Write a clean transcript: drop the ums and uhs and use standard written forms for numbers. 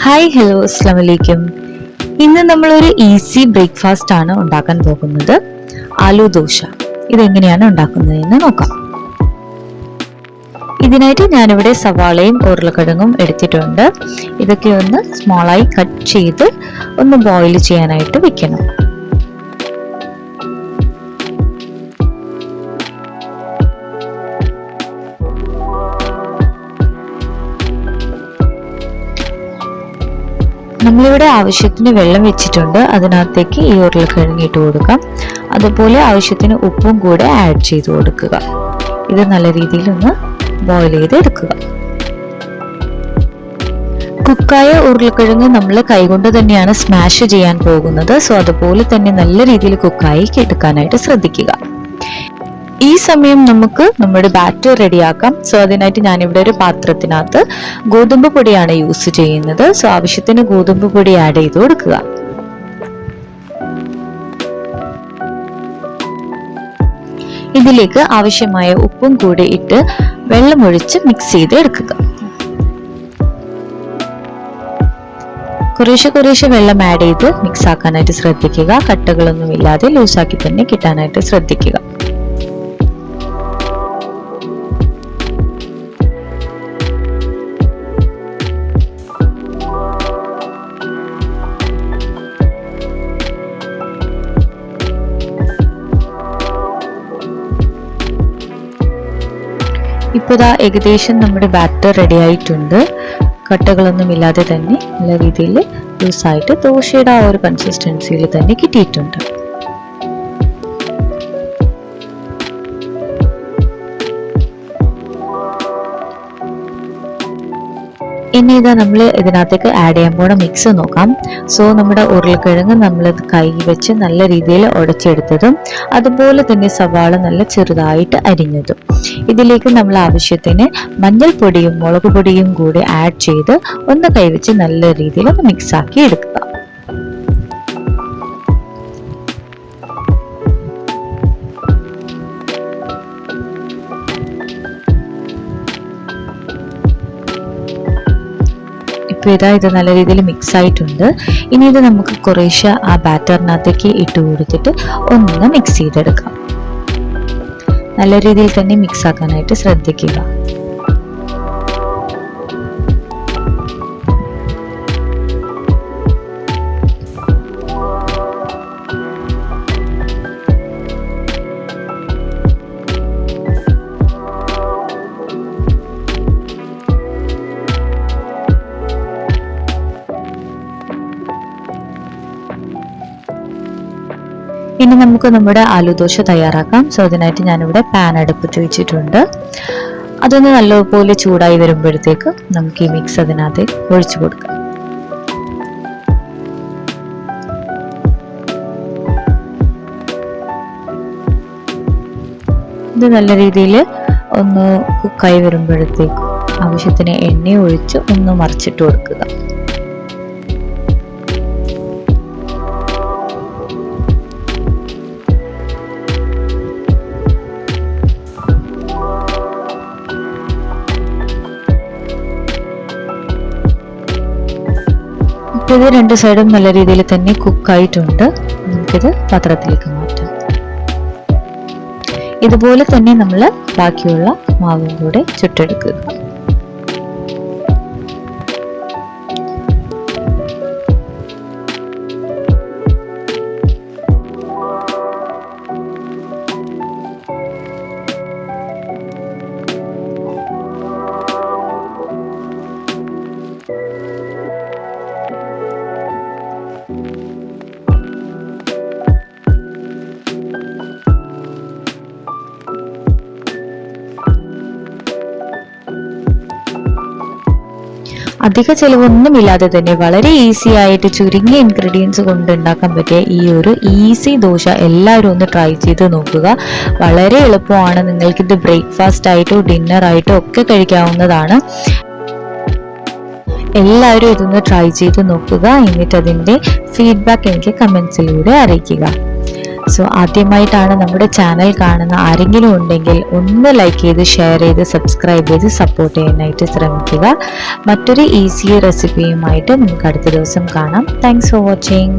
Hi hello അസ്സലാമു അലൈക്കും. ഇന്ന് നമ്മളൊരു ഈസി ബ്രേക്ക്ഫാസ്റ്റ് ആണ് ഉണ്ടാക്കാൻ പോകുന്നത്. ആലു ദോശ. ഇതെങ്ങനെയാണ് ഉണ്ടാക്കുന്നതെന്ന് നോക്കാം. ഇതിനായിട്ട് ഞാനിവിടെ സവാളയും ഉരുളക്കിഴങ്ങും എടുത്തിട്ടുണ്ട്. ഇതൊക്കെ ഒന്ന് സ്മോളായി കട്ട് ചെയ്ത് ഒന്ന് ബോയിൽ ചെയ്യാനായിട്ട് വെക്കണം. നമ്മളിവിടെ ആവശ്യത്തിന് വെള്ളം വെച്ചിട്ടുണ്ട്. അതിനകത്തേക്ക് ഈ ഉരുളക്കിഴങ്ങ് ഇട്ട് കൊടുക്കാം. അതുപോലെ ആവശ്യത്തിന് ഉപ്പും കൂടെ ആഡ് ചെയ്ത് കൊടുക്കുക. ഇത് നല്ല രീതിയിൽ ഒന്ന് ബോയിൽ ചെയ്ത് എടുക്കുക. കുക്കായ ഉരുളക്കിഴങ്ങ് നമ്മൾ കൈകൊണ്ട് തന്നെയാണ് സ്മാഷ് ചെയ്യാൻ പോകുന്നത്. സോ അതുപോലെ തന്നെ നല്ല രീതിയിൽ കുക്കായി എടുക്കാനായിട്ട് ശ്രദ്ധിക്കുക. ഈ സമയം നമുക്ക് നമ്മുടെ ബാറ്റർ റെഡിയാക്കാം. സോ അതിനായിട്ട് ഞാനിവിടെ ഒരു പാത്രത്തിനകത്ത് ഗോതമ്പ് പൊടിയാണ് യൂസ് ചെയ്യുന്നത്. സോ ആവശ്യത്തിന് ഗോതമ്പ് പൊടി ആഡ് ചെയ്ത് കൊടുക്കുക. ഇതിലേക്ക് ആവശ്യമായ ഉപ്പും കൂടി ഇട്ട് വെള്ളമൊഴിച്ച് മിക്സ് ചെയ്ത് എടുക്കുക. കുറേശ്ശെ വെള്ളം ആഡ് ചെയ്ത് മിക്സ് ആക്കാനായിട്ട് ശ്രദ്ധിക്കുക. കട്ടകളൊന്നും ഇല്ലാതെ ലൂസാക്കി തന്നെ കിട്ടാനായിട്ട് ശ്രദ്ധിക്കുക. ഇപ്പോൾ ഏകദേശം നമ്മുടെ ബാറ്റർ റെഡി ആയിട്ടുണ്ട്. കട്ടകളൊന്നും ഇല്ലാതെ തന്നെ നല്ല രീതിയിൽ ലൂസായിട്ട് ദോശയുടെ ആ ഒരു കൺസിസ്റ്റൻസിയിൽ തന്നെ കിട്ടിയിട്ടുണ്ട്. ഇനി ഇതാ നമ്മൾ ഇതിനകത്തേക്ക് ആഡ് ചെയ്യാൻ പോണ മിക്സ് നോക്കാം. സോ നമ്മുടെ ഉരുളക്കിഴങ്ങ് നമ്മളത് കൈ വെച്ച് നല്ല രീതിയിൽ ഉടച്ചെടുത്തതും അതുപോലെ തന്നെ സവാള നല്ല ചെറുതായിട്ട് അരിഞ്ഞതും ഇതിലേക്ക് നമ്മൾ ആവശ്യത്തിന് മഞ്ഞൾപ്പൊടിയും മുളക് പൊടിയും കൂടി ആഡ് ചെയ്ത് ഒന്ന് കൈവച്ച് നല്ല രീതിയിൽ ഒന്ന് മിക്സ് ആക്കി എടുക്കുക. ഇപ്പോൾ ഇത് നല്ല രീതിയിൽ മിക്സ് ആയിട്ടുണ്ട്. ഇനി ഇത് നമുക്ക് കുറേശ്ശെ ആ ബാറ്ററിനകത്തേക്ക് ഇട്ട് കൊടുത്തിട്ട് ഒന്ന് മിക്സ് ചെയ്തെടുക്കാം. നല്ല രീതിയിൽ തന്നെ മിക്സ് ആക്കാനായിട്ട് ശ്രദ്ധിക്കുക. ഇനി നമുക്ക് നമ്മുടെ ആലുദോശ തയ്യാറാക്കാം. സോ അതിനായിട്ട് ഞാനിവിടെ പാൻ അടുപ്പത്ത് വെച്ചിട്ടുണ്ട്. അതൊന്ന് നല്ലപോലെ ചൂടായി വരുമ്പോഴത്തേക്ക് നമുക്ക് ഈ മിക്സ് അതിനകത്ത് ഒഴിച്ചു കൊടുക്കാം. ഇത് നല്ല രീതിയിൽ ഒന്ന് കുക്കായി വരുമ്പോഴത്തേക്ക് ആവശ്യത്തിന് എണ്ണ ഒഴിച്ച് ഒന്ന് മറിച്ചിട്ട് കൊടുക്കുക. ഇത് രണ്ട് സൈഡും നല്ല രീതിയിൽ തന്നെ കുക്കായിട്ടുണ്ട്. നമുക്കിത് പാത്രത്തിലേക്ക് മാറ്റാം. ഇതുപോലെ തന്നെ നമ്മൾ ബാക്കിയുള്ള മാവും കൂടെ ചുട്ടെടുക്കുക. അധിക ചിലവൊന്നുമില്ലാതെ തന്നെ വളരെ ഈസി ആയിട്ട് ചുരുങ്ങിയ ഇൻഗ്രീഡിയൻസ് കൊണ്ട് ഉണ്ടാക്കാൻ പറ്റിയ ഈ ഒരു ഈസി ദോശ എല്ലാവരും ഒന്ന് ട്രൈ ചെയ്ത് നോക്കുക. വളരെ എളുപ്പമാണ്. നിങ്ങൾക്കിത് ബ്രേക്ക്ഫാസ്റ്റ് ആയിട്ടോ ഡിന്നർ ആയിട്ടോ ഒക്കെ കഴിക്കാവുന്നതാണ്. എല്ലാവരും ഇതൊന്ന് ട്രൈ ചെയ്ത് നോക്കുക. എന്നിട്ട് അതിൻ്റെ ഫീഡ്ബാക്ക് എനിക്ക് കമൻസിലൂടെ അറിയിക്കുക. സോ ആദ്യമായിട്ടാണ് നമ്മുടെ ചാനൽ കാണുന്ന ആരെങ്കിലും ഉണ്ടെങ്കിൽ ഒന്ന് ലൈക്ക് ചെയ്ത് ഷെയർ ചെയ്ത് സബ്സ്ക്രൈബ് ചെയ്ത് സപ്പോർട്ട് ചെയ്യാനായിട്ട് ശ്രമിക്കുക. മറ്റൊരു ഈസി റെസിപ്പിയുമായിട്ട് നമുക്ക് അടുത്ത ദിവസം കാണാം. Thanks for watching.